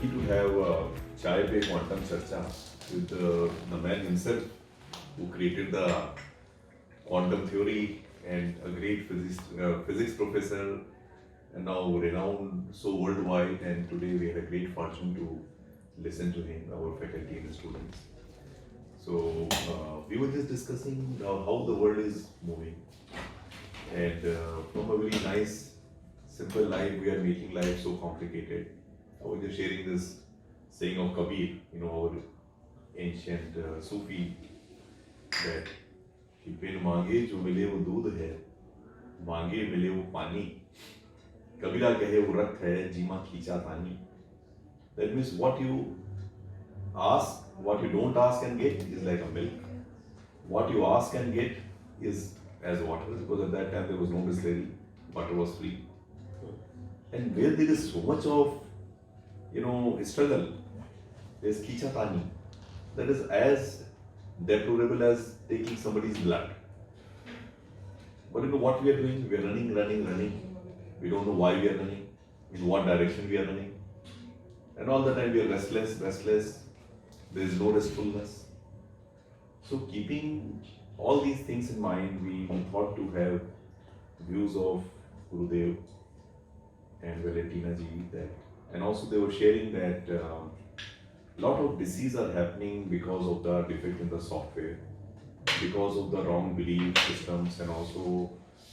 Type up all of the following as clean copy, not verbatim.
lucky to have Chai Pe Quantum Charcha with the man himself who created the quantum theory and a great physics professor and now renowned so worldwide. And today we had a great fortune to listen to him, our faculty and students. So we were just discussing how the world is moving, and from a very nice, simple life, we are making life so complicated. I was just sharing this saying of Kabir, our ancient Sufi, that कि बिन मांगे जो मिले वो दूध है, मांगे मिले वो पानी, कबीरा कहे वो रक्त है, जीमा खींचा तानी. That means what you ask, what you don't ask and get is like a milk. What you ask and get is as water, because at that time there was no distillery, water was free. And where there is so much of, struggle, there is khicha tani. That is as deplorable as taking somebody's blood. But what we are doing? We are running. We don't know why we are running, in what direction we are running. And all the time we are restless. There is no restfulness. So keeping all these things in mind, we thought to have views of Gurudev and Valentina ji, and also they were sharing that lot of diseases are happening because of the defect in the software, because of the wrong belief systems, and also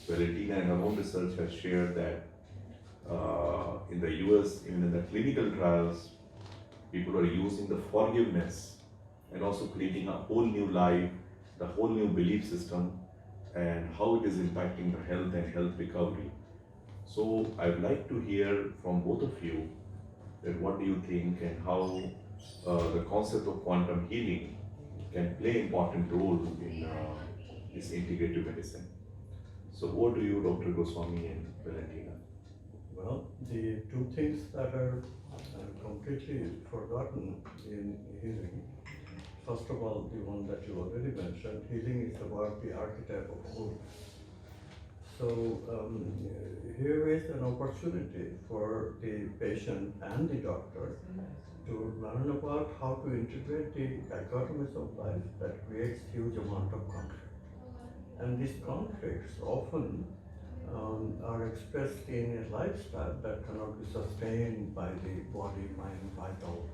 Valentina in her own research has shared that in the US, even in the clinical trials, people are using the forgiveness and also creating a whole new life, the whole new belief system, and how it is impacting the health and health recovery. So I would like to hear from both of you that what do you think and how the concept of quantum healing can play an important role in this integrative medicine. So over to you, Dr. Goswami and Valentina. Well, the two things that are completely forgotten in healing. First of all, the one that you already mentioned, healing is about the archetype of wholeness. So here is an opportunity for the patient and the doctor to learn about how to integrate the dichotomies of life that creates huge amount of conflict. And these conflicts often are expressed in a lifestyle that cannot be sustained by the body, mind, vital,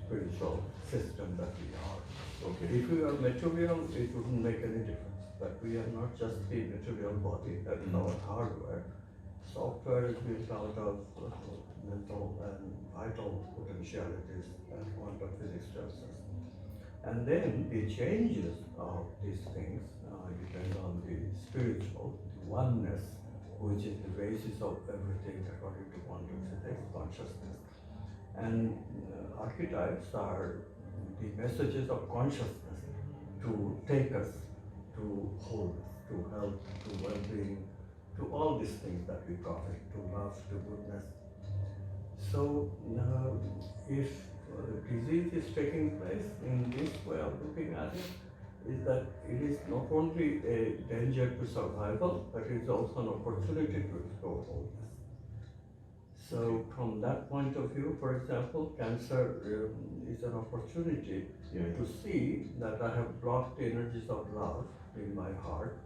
spiritual system that we are. Okay. If we are material, it wouldn't make any difference. But we are not just the material body, that is our hardware. Software is built out of mental and vital potentialities that quantum physics tells us. And then the changes of these things depend on the spiritual, the oneness, which is the basis of everything according to quantum physics, consciousness. And archetypes are the messages of consciousness to take us to wholeness, to health, to well-being, to all these things that we profit, to love, to goodness. So if disease is taking place in this way of looking at it, is that it is not only a danger to survival, but it is also an opportunity to explore wholeness. So from that point of view, for example, cancer is an opportunity to see that I have blocked the energies of love in my heart,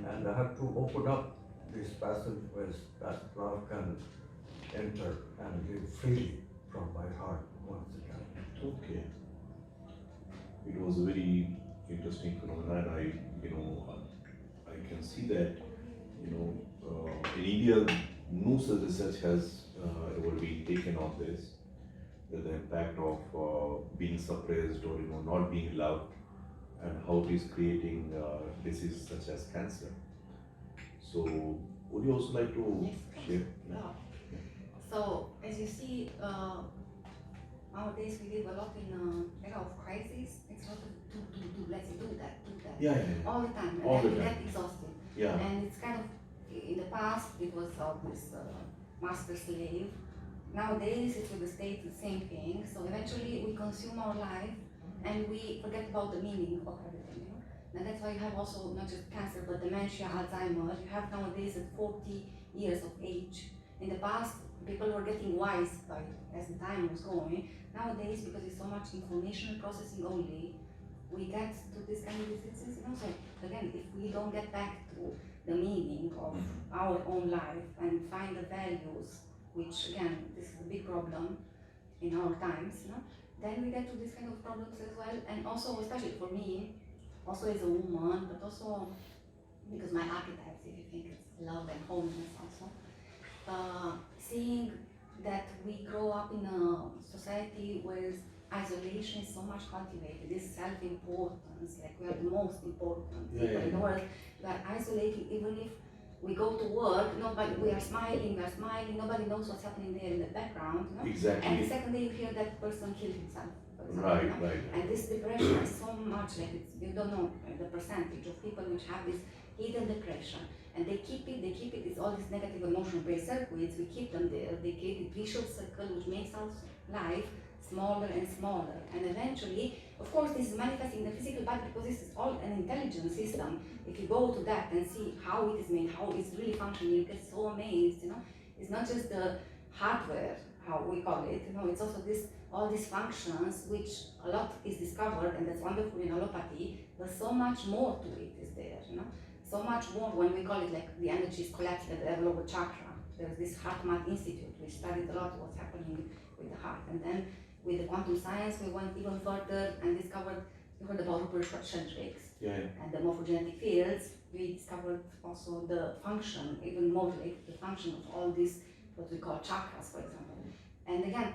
and I have to open up these passageways that love can enter and live freely from my heart once again. Okay. It was a very interesting phenomenon. I can see that, in India, no such research has ever been taken on this, that the impact of being suppressed or not being loved, and how it is creating diseases such as cancer. So, would you also like to share? Yeah. So, as you see, nowadays we live a lot in an era of crisis. It's not let's do that. Yeah. All the time, All the and time. get exhausted. Yeah. And it's kind of, in the past, it was always master-slave. Nowadays, it's with the state, the same thing. So eventually, we consume our life, and we forget about the meaning of everything. And that's why you have also not just cancer, but dementia, Alzheimer's. You have nowadays at 40 years of age, In the past, people were getting wise by as the time was going. Nowadays, because it's so much information processing only, we get to this kind of diseases, So again, if we don't get back to the meaning of our own life and find the values, which again, this is a big problem in our times, then we get to this kind of problems as well. And also, especially for me, also as a woman, but also because my archetypes, if you think it's love and wholeness also, seeing that we grow up in a society where isolation is so much cultivated, this self-importance, like we are the most important people in the world, we are isolating even if we go to work, we are smiling, nobody knows what's happening there in the background, Exactly. And the second day you hear that person killed himself. Right. And this depression is so much like you don't know the percentage of people which have this hidden depression, and they keep it, it's all these negative emotional brain circuits, we keep them there, they create a vicious circle which makes our life smaller and smaller, and eventually, of course, this is manifesting in the physical body because this is all an intelligent system. If you go to that and see how it is made, how it's really functioning, you get so amazed, It's not just the hardware, how we call it, it's also all these functions, which a lot is discovered, and that's wonderful in allopathy, but so much more to it is there, So much more when we call it like the energy is collapsed at the level of a chakra. There's this HeartMath Institute, which studied a lot what's happening with the heart, and then with the quantum science, we went even further and discovered, you heard about Rupert Sheldrake's and the morphogenetic fields. We discovered also the function, even more like the function of all these, what we call chakras, for example. And again,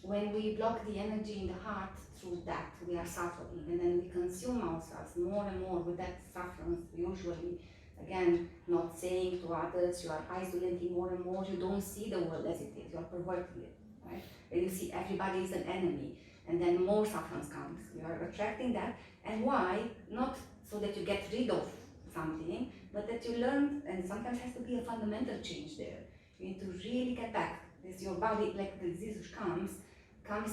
when we block the energy in the heart through that, we are suffering, and then we consume ourselves more and more with that suffering, usually. Again, not saying to others, you are isolating more and more, you don't see the world as it is, you are perverting it, right? And you see everybody is an enemy, and then more suffering comes. You are attracting that, and why? Not so that you get rid of something, but that you learn, and sometimes has to be a fundamental change there. You need to really get back. This your body, like the disease which comes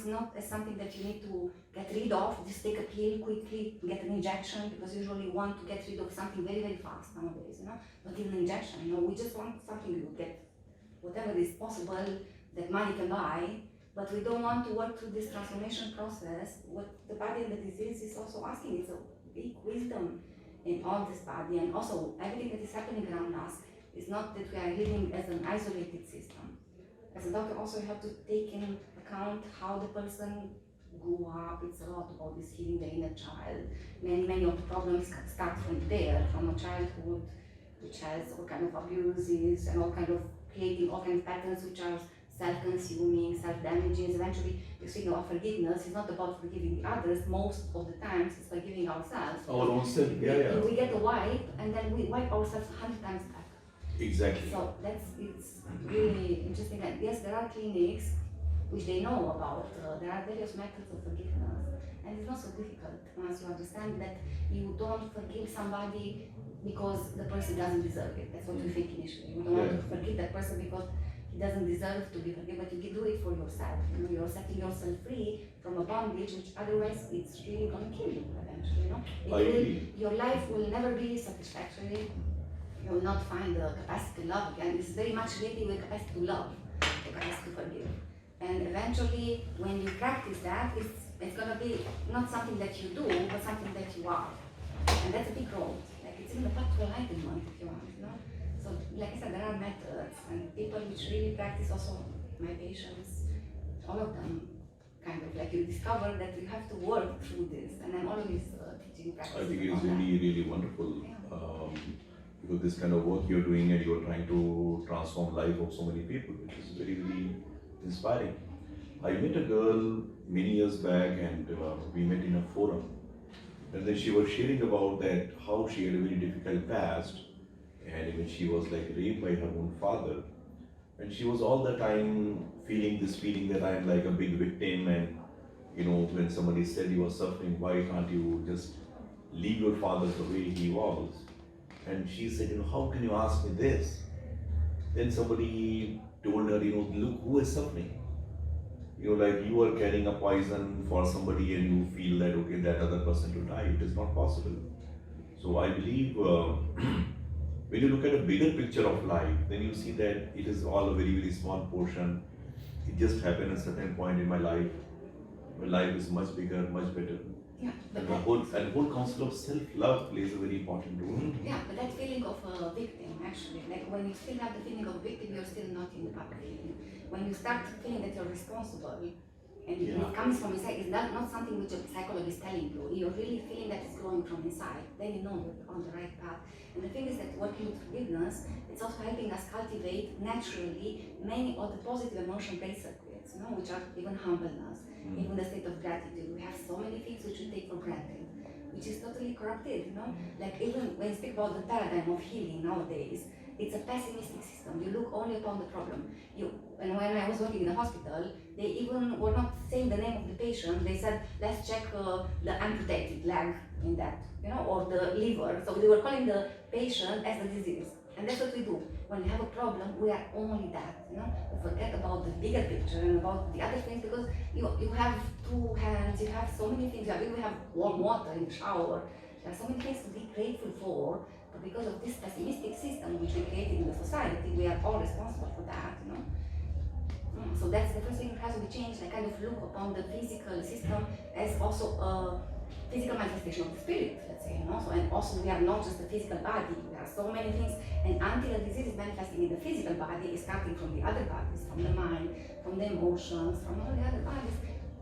not as something that you need to get rid of, just take a pill quickly, get an injection, because usually we want to get rid of something very, very fast nowadays, Not even an injection, we just want something to get whatever is possible that money can buy, but we don't want to work through this transformation process. What the body and the disease is also asking is a big wisdom in all this body, and also everything that is happening around us is not that we are living as an isolated system. As a doctor, also you have to take in account how the person grew up. It's a lot about this healing the inner child. Many of the problems start from there, from a childhood, which has all kind of abuses and all kind of creating all kind of patterns which are self-consuming, self-damaging. Eventually, you speak about forgiveness. It's not about forgiving the others. Most of the times, it's forgiving ourselves. Our own self, We get a wipe, and then we wipe ourselves 100 times back. Exactly. So it's really interesting. And yes, there are clinics which they know about. There are various methods of forgiveness, and it's not so difficult once you understand that you don't forgive somebody because the person doesn't deserve it. That's what we think initially. You don't want to forgive that person because he doesn't deserve to be forgiven, but you can do it for yourself. You're setting yourself free from a bondage which otherwise it's really going to kill you eventually. Your life will never be satisfactory. You will not find the capacity to love again. It's very much related with capacity to love, the capacity to forgive. And eventually, when you practice that, it's going to be not something that you do, but something that you are. And that's a big role. Like it's in the path to enlightenment, if you want, So, like I said, there are methods, and people which really practice also, my patients, all of them, kind of like you discover that you have to work through this, and I'm always teaching practice. I think it's really, really wonderful. Because this kind of work you're doing, and you're trying to transform life of so many people, which is very, very inspiring. I met a girl many years back, and we met in a forum, and then she was sharing about that how she had a very difficult past, and even she was like raped by her own father, and she was all the time feeling this feeling that I'm like a big victim, and when somebody said you are suffering, why can't you just leave your father the way he was? And she said, how can you ask me this? Then somebody told her, look who is suffering. Like you are carrying a poison for somebody and you feel that, okay, that other person to die. It is not possible. So I believe when you look at a bigger picture of life, then you see that it is all a very, very small portion. It just happened at a certain point in my life. My life is much bigger, much better. Yeah, but And the whole concept of self-love plays a very important role. yeah, but that feeling of a victim, actually, like when you still have the feeling of victim, you're still not in the public feeling. When you start feeling that you're responsible, and Yeah. it comes from inside, it's not something which a psychologist is telling you. You're really feeling that it's growing from inside. Then you know you're on the right path. And the thing is that working with forgiveness, it's also helping us cultivate naturally many of the positive emotion-based circuits, which are even humbleness, even the state of gratitude. We have so many things which we take for granted, which is totally corrupted, Like even when you speak about the paradigm of healing nowadays, it's a pessimistic system. You look only upon the problem. And when I was working in the hospital, they even were not saying the name of the patient. They said, let's check the amputated leg in that, or the liver. So they were calling the patient as the disease. And that's what we do. When we have a problem, we are only that, We forget about the bigger picture and about the other things because you have two hands, you have so many things. We have warm water in the shower. There are so many things to be grateful for, but because of this pessimistic system which we created in the society, we are all responsible for that, So that's the first thing that has to be changed. I kind of look upon the physical system as also a physical manifestation of the spirit, let's say, So, and also we are not just the physical body. There are so many things, and until a disease is manifesting in the physical body, it's starting from the other bodies, from the mind, from the emotions, from all the other bodies,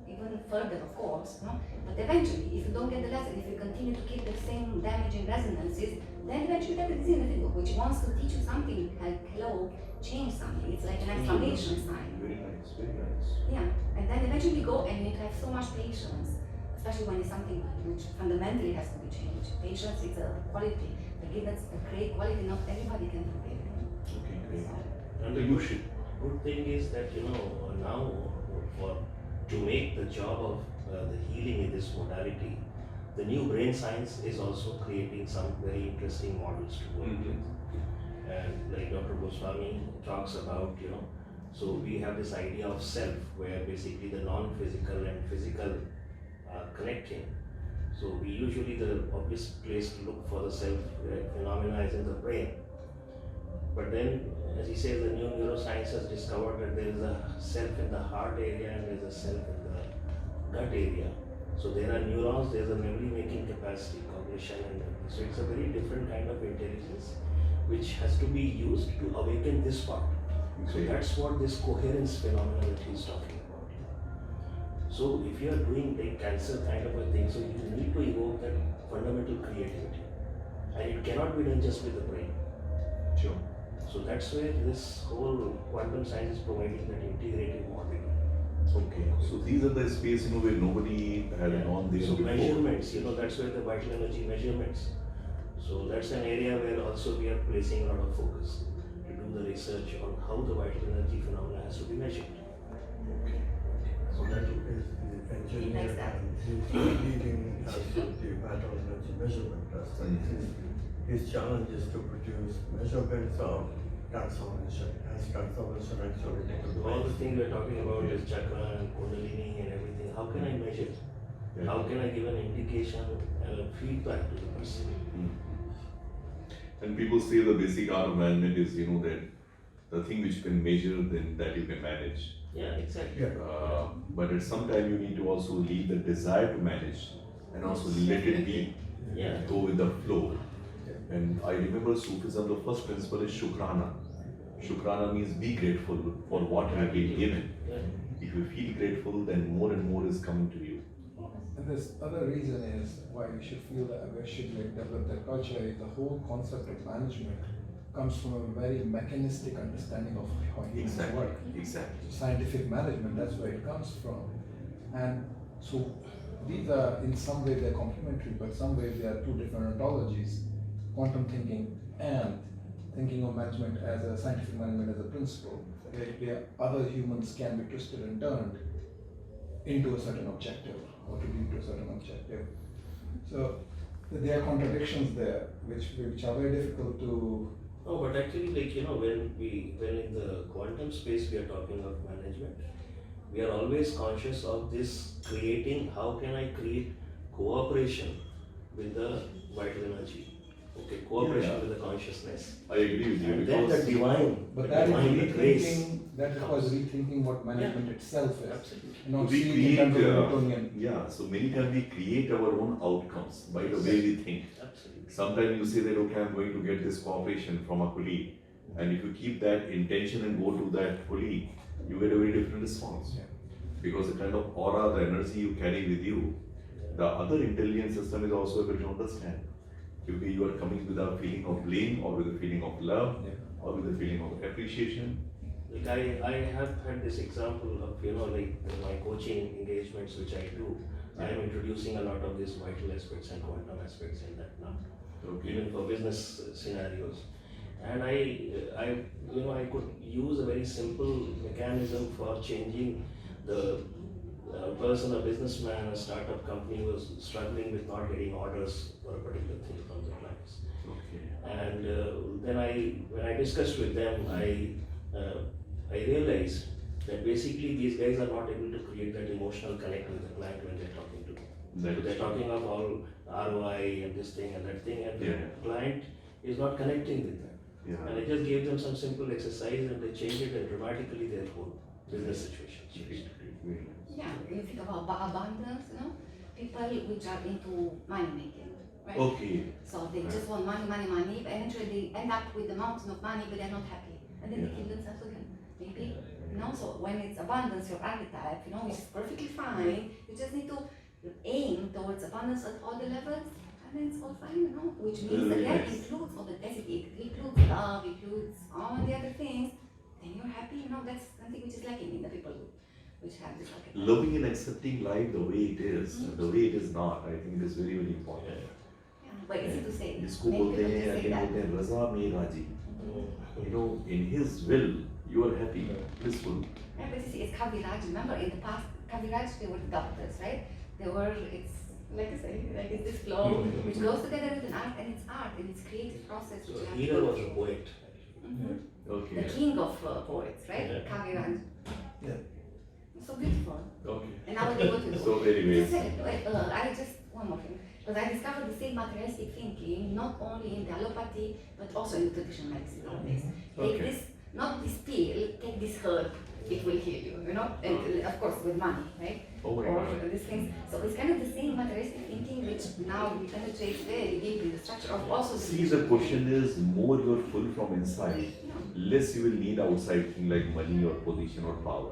even further, of course, But eventually, if you don't get the lesson, if you continue to keep the same damaging resonances, then eventually you get the disease in the finger, which wants to teach you something like, hello, change something. It's like an exclamation sign. Very nice, very nice. Yeah, and then eventually you go and you need to have so much patience, especially when it's something which fundamentally has to be changed. Patience is a quality. Forgiveness is a great quality. Not everybody can forgive. Okay, great. And So the you should. good thing is that now to make the job of the healing in this modality, the new brain science is also creating some very interesting models to work with. And like Dr. Goswami talks about, so we have this idea of self where basically the non-physical and physical are connecting. So we usually, the obvious place to look for the self phenomena is in the brain. But then, as he says, the new neuroscience has discovered that there is a self in the heart area and there is a self in the gut area. So there are neurons, there is a memory making capacity, cognition and memory. So it's a very different kind of intelligence which has to be used to awaken this part. So that's what this coherence phenomena that he's talking about. So if you are doing like cancer kind of a thing, so you need to evoke that fundamental creativity. And it cannot be done just with the brain. Sure. So that's where this whole quantum science is providing that integrative model. Okay. So these are the space, where nobody had gone there So before. measurements, that's where the vital energy measurements. So that's an area where also we are placing a lot of focus to do the research on how the vital energy phenomena has to be measured. Okay. So that is the engineer Like that. and he's leading us with the vital energy measurement. His challenge is to produce measurements of transformation, as transformation actually takes So all the place. things we're talking about is chakra and kundalini and everything. How can I measure? Yeah. How can I give an indication and a feedback to the person? And people say the basic art of management is, that the thing which you can measure, then that you can manage. Yeah, exactly. Yeah. But at some time you need to also leave the desire to manage and also let it be, Yeah. go with the flow. And I remember Sufism, the first principle is Shukrana. Shukrana means be grateful for what you have been given. Yeah. If you feel grateful, then more and more is coming to you. And this other reason is why we should feel that we should develop that culture is the whole concept of management comes from a very mechanistic understanding of how humans work. Exactly. Scientific management, that's where it comes from. And so these are, in some way they're complementary, but some way they are two different ontologies. Quantum thinking and thinking of management as a scientific management as a principle, where other humans can be twisted and turned into a certain objective or to lead to a certain objective. So there are contradictions there, which are very difficult to. No, but actually, when in the quantum space we are talking of management, we are always conscious of this creating. How can I create cooperation with the vital energy? Okay, cooperation Yeah. with the consciousness. I agree with you And then the because divine, But the that is divine, the grace. rethinking, that requires rethinking what management itself is. Absolutely. You know, we seeing in create, terms of Newtonian. yeah, so many times we create our own outcomes by the way we think. Absolutely. Sometimes you say that, okay, I'm going to get this cooperation from a colleague, and if you keep that intention and go to that colleague, you get a very different response. Yeah. Because the kind of aura, the energy you carry with you, the other intelligence system is also able to understand. If you are coming with a feeling of blame, or with a feeling of love, Yeah. or with a feeling of appreciation. Like I have had this example of, like my coaching engagements which I do, I am introducing a lot of these vital aspects and quantum aspects in that now, even for business scenarios. And I could use a very simple mechanism for changing the person, a businessman, a startup company was struggling with not getting orders for a particular thing from the clients. Okay. And then when I discussed with them, I realized that basically these guys are not able to create that emotional connect with the client when they're talking to them. That is They're true. talking of all ROI and this thing and that thing, and the Yeah. client is not connecting with them. And I Yeah. just gave them some simple exercise and they changed it, and dramatically their whole business situation changed. Great, great, very nice. Yeah, you think about abundance, people which are into money making, right? Okay. So they just want money, money, money, but eventually they end up with a mountain of money, but they're not happy. And then they Yeah. kill themselves again, maybe. So when it's abundance, your archetype, it's perfectly fine. You just need to aim towards abundance at all the levels, and then it's all fine, which means Very again nice. includes all the designate, includes love, includes all the other things. Then you're happy, that's something which is lacking in the people which have this archetype. Loving and accepting life the way it is, and the way it is not, I think it is very, very important. Yeah, but easy to say. इसको Many बोलते people हैं, just say again that. बोलते हैं रज़ा में राजी. In His will, you are happy, blissful. Yeah, but you see, it's Kaviraj. Remember, in the past, Kaviraj, they were doctors, right? It's like I say, like it's this flow which goes together with an art, and it's art, and it's creative process. So Which you have Hira to was a poet. Mhm. Okay. The king of poets, right? Yeah. Kaviraj. Yeah. So beautiful. Okay. And now they go to So anyways, one more thing. Because I discovered the same materialistic thinking not only in the allopathy but also in traditional medicine nowadays. Take Okay. this, not this pill, take this herb, it will heal you, and of course with money, right? Oh my Or God. these things. So it's kind of the same materialistic thinking which now penetrates very deep in the structure of also See, the question is, more you are full from inside, less you will need outside thing like money or position or power.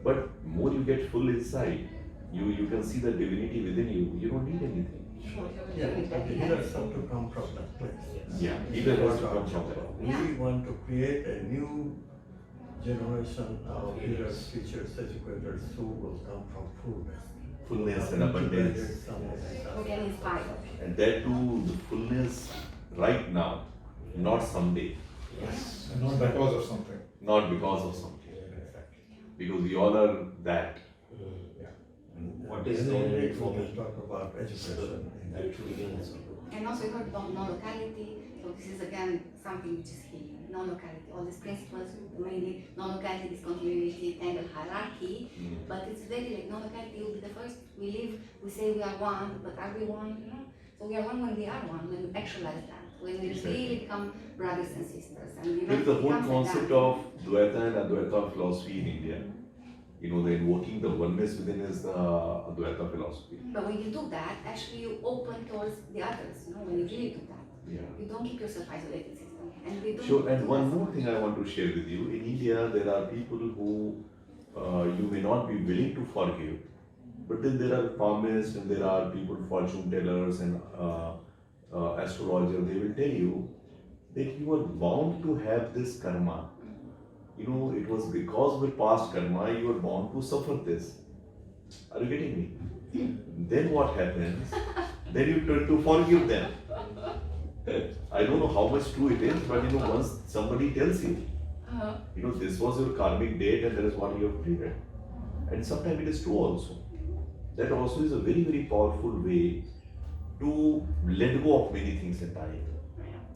But more you get full inside, you can see the divinity within you. You don't need anything. Yeah, but the healers have to come from that place. Yeah, either has to come from there. We want to create a new generation of healers, teachers, educators who will come from fullness. Fullness and abundance. who can inspire. And that too, the fullness right now, not someday, Yes. Not because of something. not because of something. Because we all are that. What is And there then in we it for can me? talk about education. Actually, And also you heard about non-locality, so this is again something which is healing. Non-locality, all these principles, mainly non-locality, discontinuity, tangle, hierarchy, but it's very like non-locality will be the first. We live, we say we are one, but are we one, So we are one when we are one, when we actualize that, when we really become brothers and sisters. And we There is the whole become like concept that. of Dvaita and Advaita philosophy in India. The invoking the oneness within is the Advaita philosophy. But when you do that, actually you open towards the others, when you really do that. Yeah. You don't keep yourself isolated system. And we don't Sure, and do one that more so thing much. I want to share with you. In India, there are people who you may not be willing to forgive, but then there are palmists and there are people, fortune tellers and astrologers. They will tell you that you are bound to have this karma. It was because of your past karma you are bound to suffer this. Are you getting me? Then what happens? Then you try to forgive them. I don't know how much true it is, but once somebody tells you, this was your karmic date and that is what you have created. And sometimes it is true also. That also is a very, very powerful way to let go of many things in life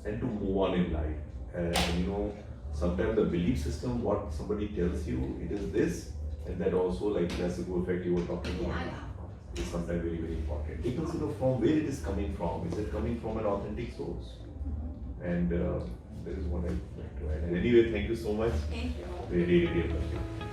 and to move on in life. And sometimes the belief system, what somebody tells you, it is this, and that also like placebo effect you were talking Yeah, about. yeah, of course. is sometimes very, very important. They consider from where it is coming from. Is it coming from an authentic source? And that is what I like to add. And anyway, thank you so much. Thank you. Really, really appreciate it.